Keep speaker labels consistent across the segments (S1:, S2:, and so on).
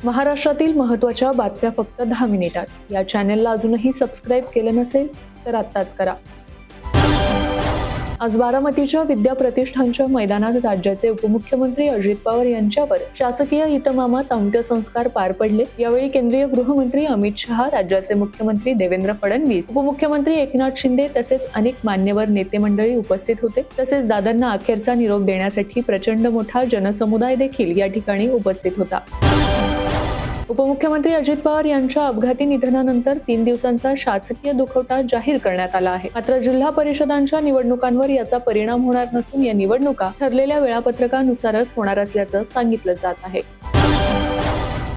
S1: महाराष्ट्रातील महत्त्वाच्या बातम्या फक्त 10 मिनिटात. या चॅनेलला अजूनही सबस्क्राईब केलं नसेल तर आत्ताच करा. आज बारामतीच्या विद्या प्रतिष्ठानच्या मैदानात राज्याचे उपमुख्यमंत्री अजित पवार यांच्यावर शासकीय इतमामात अंत्यसंस्कार पार पडले. यावेळी केंद्रीय गृहमंत्री अमित शहा, राज्याचे मुख्यमंत्री देवेंद्र फडणवीस, उपमुख्यमंत्री एकनाथ शिंदे तसेच अनेक मान्यवर नेते मंडळी उपस्थित होते. तसेच दादांना अखेरचा निरोप देण्यासाठी प्रचंड मोठा जनसमुदाय देखील या ठिकाणी उपस्थित होता. उपमुख्यमंत्री अजित पवार यांच्या अपघाती निधनानंतर 3 दिवसांचा शासकीय दुखवटा जाहीर करण्यात आला आहे. मात्र जिल्हा परिषदांच्या निवडणुकांवर याचा परिणाम होणार नसून या निवडणुका ठरलेल्या वेळापत्रकानुसारच होणार असल्याचं सांगितलं जात आहे.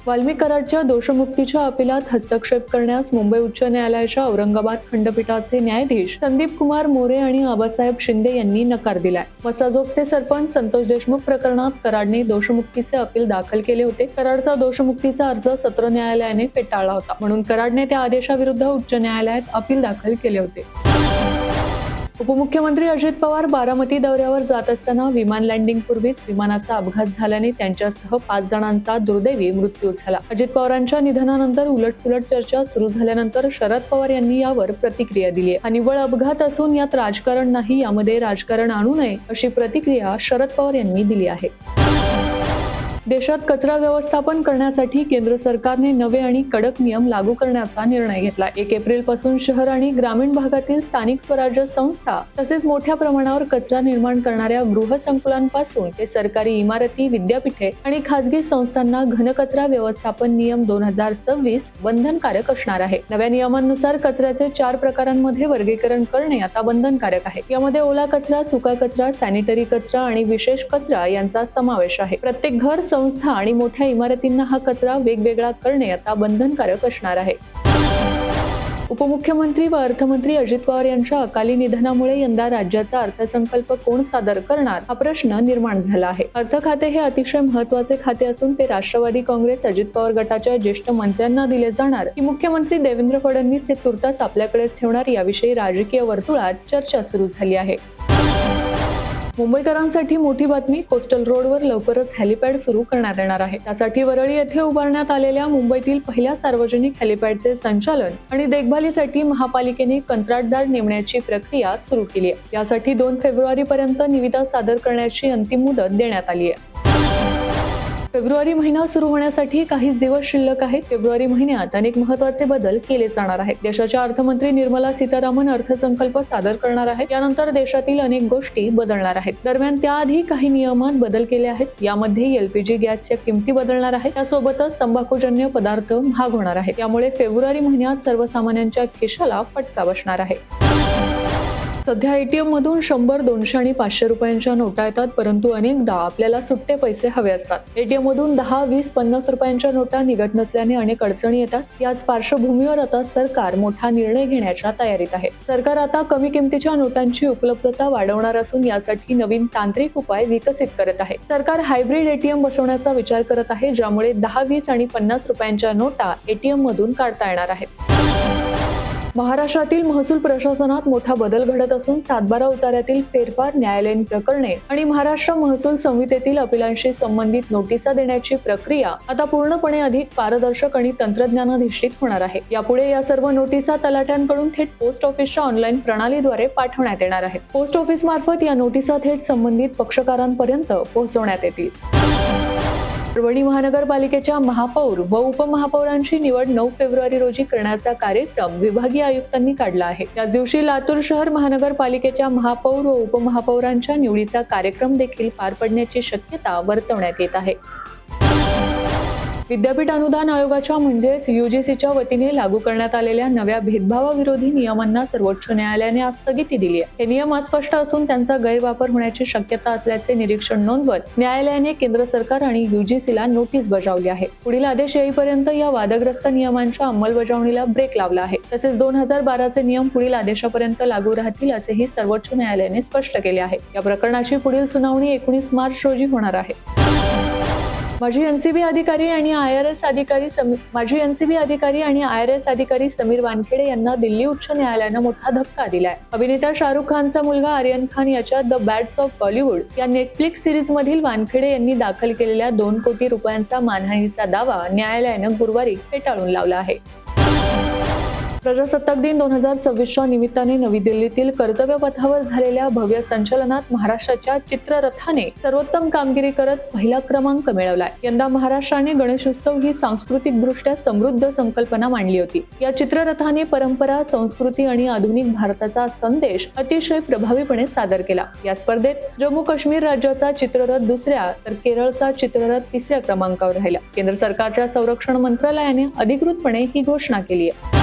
S1: वाल्मिक कराडच्या दोषमुक्तीच्या अपिलात हस्तक्षेप करण्यास मुंबई उच्च न्यायालयाच्या औरंगाबाद खंडपीठाचे न्यायाधीश संदीप कुमार मोरे आणि आबासाहेब शिंदे यांनी नकार दिलाय. मसाजोगचे सरपंच संतोष देशमुख प्रकरणात कराडने दोषमुक्तीचे अपील दाखल केले होते. कराडचा दोषमुक्तीचा अर्ज सत्र न्यायालयाने फेटाळला होता, म्हणून कराडने त्या आदेशाविरुद्ध उच्च न्यायालयात अपील दाखल केले होते. उपमुख्यमंत्री अजित पवार बारामती दौऱ्यावर जात असताना विमान लँडिंगपूर्वीच विमानाचा अपघात झाल्याने त्यांच्यासह 5 जणांचा दुर्दैवी मृत्यू झाला. अजित पवारांच्या निधनानंतर उलटसुलट चर्चा सुरू झाल्यानंतर शरद पवार यांनी यावर प्रतिक्रिया दिली आहे. हा निव्वळ अपघात असून यात राजकारण नाही, यामध्ये राजकारण आणू नये अशी प्रतिक्रिया शरद पवार यांनी दिली आहे. देशात कचरा व्यवस्थापन करण्यासाठी केंद्र सरकारने नवे आणि कडक नियम लागू करण्याचा निर्णय घेतला. 1 एप्रिल पासून शहर आणि ग्रामीण भागातील स्थानिक स्वराज्य संस्था तसेच मोठ्या प्रमाणावर कचरा निर्माण करणाऱ्या गृहसंकुलांपासून ते सरकारी इमारती, विद्यापीठे आणि खासगी संस्थांना घनकचरा व्यवस्थापन नियम 2026 बंधनकारक असणार आहे. नव्या नियमांनुसार कचऱ्याचे 4 प्रकारांमध्ये वर्गीकरण करणे आता बंधनकारक आहे. यामध्ये ओला कचरा, सुका कचरा, सॅनिटरी कचरा आणि विशेष कचरा यांचा समावेश आहे. प्रत्येक घर, संस्था आणि मोठ्या इमारतींना हा कचरा वेगवेगळा करणे आता बंधनकारक असणार आहे. उपमुख्यमंत्री व अर्थमंत्री अजित पवार यांच्या अकाली निधनामुळे यंदा राज्याचा अर्थसंकल्प कोण सादर करणार हा प्रश्न निर्माण झाला आहे. अर्थ खाते हे अतिशय महत्त्वाचे खाते असून ते राष्ट्रवादी काँग्रेस अजित पवार गटाच्या ज्येष्ठ मंत्र्यांना दिले जाणार की मुख्यमंत्री देवेंद्र फडणवीस ते तुर्तास आपल्याकडेच ठेवणार याविषयी राजकीय वर्तुळात चर्चा सुरू झाली आहे. मुंबईकरांसाठी मोठी बातमी. कोस्टल रोडवर लवकरच हेलिपॅड सुरू करण्यात येणार आहे. त्यासाठी वरळी येथे उभारण्यात आलेल्या मुंबईतील पहिल्या सार्वजनिक हेलिपॅडचे संचालन आणि देखभालीसाठी महापालिकेने कंत्राटदार नेमण्याची प्रक्रिया सुरू केली आहे. यासाठी 2 फेब्रुवारीपर्यंत निविदा सादर करण्याची अंतिम मुदत देण्यात आली आहे. फेब्रुवारी महिना सुरू होण्यासाठी काहीच दिवस शिल्लक आहेत. फेब्रुवारी महिन्यात अनेक महत्त्वाचे बदल केले जाणार आहेत. देशाच्या अर्थमंत्री निर्मला सीतारामन अर्थसंकल्प सादर करणार आहेत. यानंतर देशातील अनेक गोष्टी बदलणार आहेत. दरम्यान त्याआधी काही नियमात बदल केले आहेत. यामध्ये LPG गॅसच्या किमती बदलणार आहेत. त्यासोबतच तंबाखूजन्य पदार्थ महाग होणार आहेत. त्यामुळे फेब्रुवारी महिन्यात सर्वसामान्यांच्या खिशाला फटका बसणार आहे. सध्या ATM मधून 100, 200 आणि 500 रुपयांच्या नोटा येतात, परंतु अनेकदा आपल्याला सुट्टे पैसे हवे असतात. ATM मधून 10, 20, 50 रुपयांच्या नोटा निघत नसल्याने अनेक अडचणी येतात. याच पार्श्वभूमीवर आता सरकार मोठा निर्णय घेण्याच्या तयारीत आहे. सरकार आता कमी किमतीच्या नोटांची उपलब्धता वाढवणार असून यासाठी नवीन तांत्रिक उपाय विकसित करत आहे. सरकार हायब्रिड ATM बसवण्याचा विचार करत आहे, ज्यामुळे 10, 20 आणि 50 रुपयांच्या नोटा ATM मधून काढता येणार आहेत. महाराष्ट्रातील महसूल प्रशासनात मोठा बदल घडत असून 7/12 उतार्यातील फेरफार, न्यायालयीन प्रकरणे आणि महाराष्ट्र महसूल संहितेतील अपिलांशी संबंधित नोटिसा देण्याची प्रक्रिया आता पूर्णपणे अधिक पारदर्शक आणि तंत्रज्ञानाधिष्ठित होणार आहे. यापुढे या सर्व नोटिसा तलाठ्यांकडून थेट पोस्ट ऑफिसच्या ऑनलाईन प्रणालीद्वारे पाठवण्यात येणार आहेत. पोस्ट ऑफिस मार्फत या नोटिसा थेट संबंधित पक्षकारांपर्यंत पोहोचवण्यात येतील. परभणी महानगरपालिकेच्या महापौर व उपमहापौरांची निवड 9 फेब्रुवारी रोजी करण्याचा कार्यक्रम विभागीय आयुक्तांनी काढला आहे. त्याच दिवशी लातूर शहर महानगरपालिकेच्या महापौर व उपमहापौरांच्या निवडीचा कार्यक्रम देखील पार पडण्याची शक्यता वर्तवण्यात येत आहे. विद्यापीठ अनुदान आयोगाच्या म्हणजेच UGCच्या वतीने लागू करण्यात आलेल्या नव्या भेदभावाविरोधी नियमांना सर्वोच्च न्यायालयाने आज स्थगिती दिली आहे. हे नियम अस्पष्ट असून त्यांचा गैरवापर होण्याची शक्यता असल्याचे निरीक्षण नोंदवत न्यायालयाने केंद्र सरकार आणि UGCला नोटीस बजावली आहे. पुढील आदेश येईपर्यंत या वादग्रस्त नियमांच्या अंमलबजावणीला ब्रेक लावला आहे. तसेच 2012 चे नियम पुढील आदेशापर्यंत लागू राहतील असेही सर्वोच्च न्यायालयाने स्पष्ट केले आहे. या प्रकरणाची पुढील सुनावणी 19 मार्च रोजी होणार आहे. माजी एनसीबी अधिकारी आणि IRS अधिकारी समीर वानखेडे यांना दिल्ली उच्च न्यायालयानं मोठा धक्का दिलाय. अभिनेता शाहरुख खानचा मुलगा आर्यन खान याच्या द बॅड्स ऑफ बॉलिवूड या नेटफ्लिक्स सिरीज मधील वानखेडे यांनी दाखल केलेल्या 2 कोटी रुपयांचा मानहानीचा दावा न्यायालयानं गुरुवारी फेटाळून लावला आहे. प्रजासत्ताक दिन 2026च्या निमित्ताने नवी दिल्लीतील कर्तव्य पथावर झालेल्या भव्य संचलनात महाराष्ट्राच्या चित्ररथाने सर्वोत्तम कामगिरी करत पहिला क्रमांक मिळवलाय. यंदा महाराष्ट्राने गणेशोत्सव ही सांस्कृतिकदृष्ट्या समृद्ध संकल्पना मांडली होती. या चित्ररथाने परंपरा, संस्कृती आणि आधुनिक भारताचा संदेश अतिशय प्रभावीपणे सादर केला. या स्पर्धेत जम्मू काश्मीर राज्याचा चित्ररथ दुसऱ्या तर केरळचा चित्ररथ तिसऱ्या क्रमांकावर राहिला. केंद्र सरकारच्या संरक्षण मंत्रालयाने अधिकृतपणे ही घोषणा केली आहे.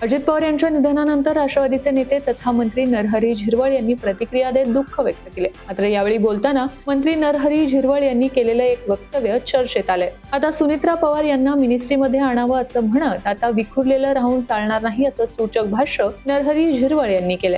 S1: अजित पवार यांच्या निधनानंतर राष्ट्रवादीचे नेते तथा मंत्री नरहरी झिरवळ यांनी प्रतिक्रिया देत दुःख व्यक्त केले. मात्र यावेळी बोलताना मंत्री नरहरी झिरवळ यांनी केलेलं एक वक्तव्य चर्चेत आलंय. आता सुनित्रा पवार यांना मिनिस्ट्रीमध्ये आणावं असं म्हणत आता विखुरलेलं राहून चालणार नाही असं सूचक भाष्य नरहरी झिरवळ यांनी केलंय.